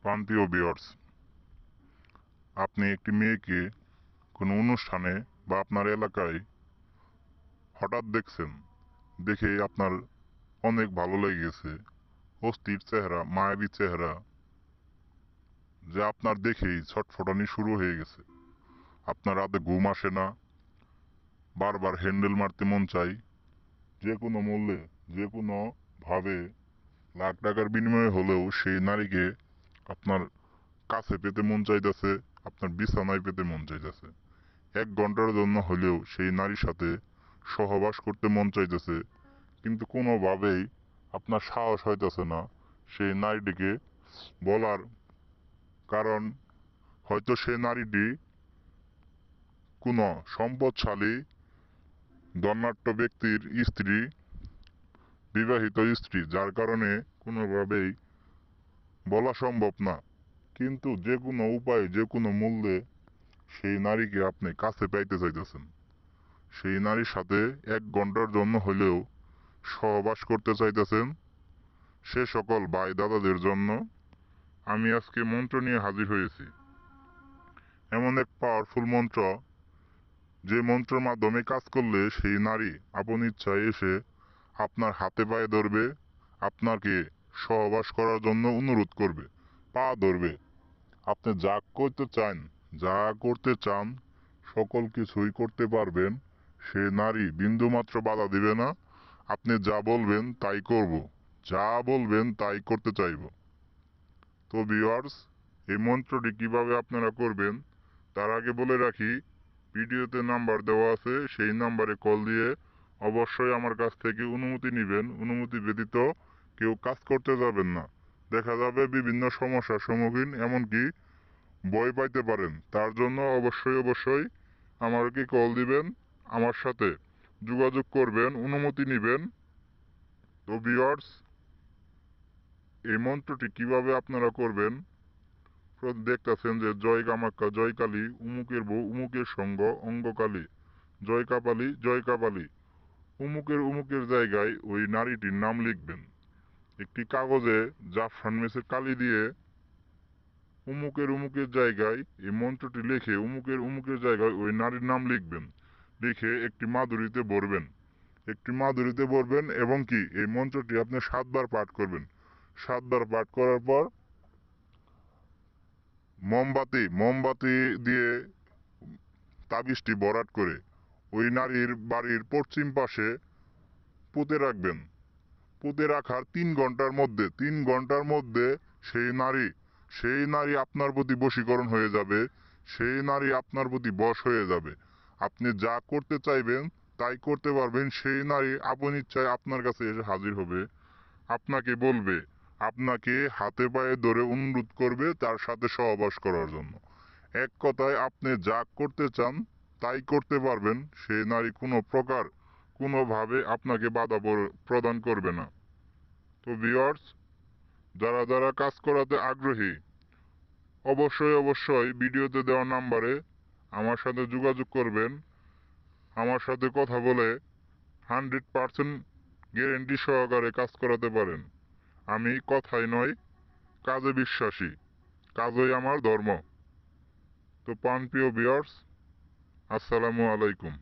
প্রান্তীয় viewers, আপনি একটি মেয়েকে কোনো অনুষ্ঠানে বা আপনার এলাকায় হঠাৎ দেখছেন, দেখে আপনার অনেক ভালো লেগে গেছে। অস্থির চেহারা, মায়াবী চেহারা, যে আপনার দেখেই ছটফটানি শুরু হয়ে গেছে। আপনার রাতে ঘুম আসে না, বারবার হ্যান্ডেল মারতে মন চাই, যে কোনো মূল্যে, যে কোনো ভাবে, লাখ টাকার বিনিময়ে হলেও সেই নারীকে আপনার কাছে পেতে মন চাইতেছে, আপনার বিছানায় পেতে মন চাইতেছে। 1 ঘন্টার জন্য হলেও সেই নারীর সাথে সহবাস করতে মন চাইতেছে, কিন্তু কোনোভাবেই আপনার সাহস হইতেছে না সেই নারীটিকে বলার। কারণ হয়তো সে নারীটি কোনো সম্পদশালী ধনাঢ্য ব্যক্তির স্ত্রী, বিবাহিত স্ত্রী, যার কারণে কোনোভাবেই বলা সম্ভব না। কিন্তু যে কোনো উপায়ে, যে কোনো মূল্যে সেই নারীকে আপনি কাছে পাইতে চাইতেছেন। সেই নারীর সাথে 1 ঘন্টার জন্য হলেও সহবাস করতে চাইতেছেন। সে সকল ভাই দাদাদের জন্য আমি আজকে মন্ত্র নিয়ে হাজির হয়েছি। এমন এক পাওয়ারফুল মন্ত্র, যে মন্ত্রের মাধ্যমে কাজ করলে সেই নারী আপন ইচ্ছায় এসে আপনার হাতে পায়ে ধরবে, আপনাকে সহবাস করার জন্য অনুরোধ করবে, পা ধরবে। আপনি যা করতে চান, যা করতে চান, সকল কিছুই করতে পারবেন। সে নারী বিন্দুমাত্র বাধা দিবে না। আপনি যা বলবেন তাই করব, যা বলবেন তাই করতে চাইব। তো ভিউয়ার্স, এই মন্ত্রটি কিভাবে আপনারা করবেন তার আগে বলে রাখি, ভিডিওতে নাম্বার দেওয়া আছে, সেই নাম্বারে কল দিয়ে অবশ্যই আমার কাছ থেকে অনুমতি নেবেন। অনুমতি ব্যতীত কেউ কাজ করতে যাবেন না। দেখা যাবে বিভিন্ন সমস্যার সম্মুখীন, এমনকি ভয় পাইতে পারেন। তার জন্য অবশ্যই আমাকে কল দিবেন, আমার সাথে যোগাযোগ করবেন, অনুমতি নেবেন। তো ভিউয়ার্স, এই মন্ত্রটি কিভাবে আপনারা করবেন, দেখতেছেন যে জয় কামাখ্যা, জয় কালী, উমুকের বউ, উমুকের সঙ্গ, অঙ্গকালী, জয় কাপালি, জয় কাপালি। উমুকের জায়গায় ওই নারীটির নাম লিখবেন। একটি কাগজে জাফরান মেসের কালি দিয়ে উমুকের জায়গায় এই মন্ত্রটি লিখে উমুকের জায়গায় ওই নারীর নাম লিখবেন। লিখে একটি মাদুরিতে ভরবেন। একটি মাদুরিতে ভরবেন এবং কি এই মন্ত্রটি আপনি 7 বার পাঠ করবেন। 7 বার পাঠ করার পর মোমবাতি দিয়ে তাবিজটি ভরাট করে ওই নারীর বাড়ির পশ্চিম পাশে পুঁতে রাখবেন। পুঁতে রাখার 3 ঘন্টার মধ্যে সেই নারী আপনার প্রতি বশীকরণ হয়ে যাবে। সেই নারী আপনার প্রতি বশ হয়ে যাবে। আপনি যা করতে চাইবেন তাই করতে পারবেন। সেই নারী আপন ইচ্ছায় আপনার কাছে এসে হাজির হবে। আপনাকে বলবে, আপনাকে হাতে পায়ে ধরে অনুরোধ করবে তার সাথে সহবাস করার জন্য। এক কথায় আপনি যা করতে চান তাই করতে পারবেন। সেই নারী কোনো প্রকার, কোনোভাবে আপনাকে বাধা প্রদান করবে না। তো ভিউয়ার্স, যারা যারা কাজ করাতে আগ্রহী, অবশ্যই ভিডিওতে দেওয়া নাম্বারে আমার সাথে যোগাযোগ করবেন। আমার সাথে কথা বলে 100% গ্যারেন্টি সহকারে কাজ করাতে পারেন। আমি কথায় নয়, কাজে বিশ্বাসী। কাজই আমার ধর্ম। তো প্রিয় ভিউয়ার্স, আসসালামু আলাইকুম।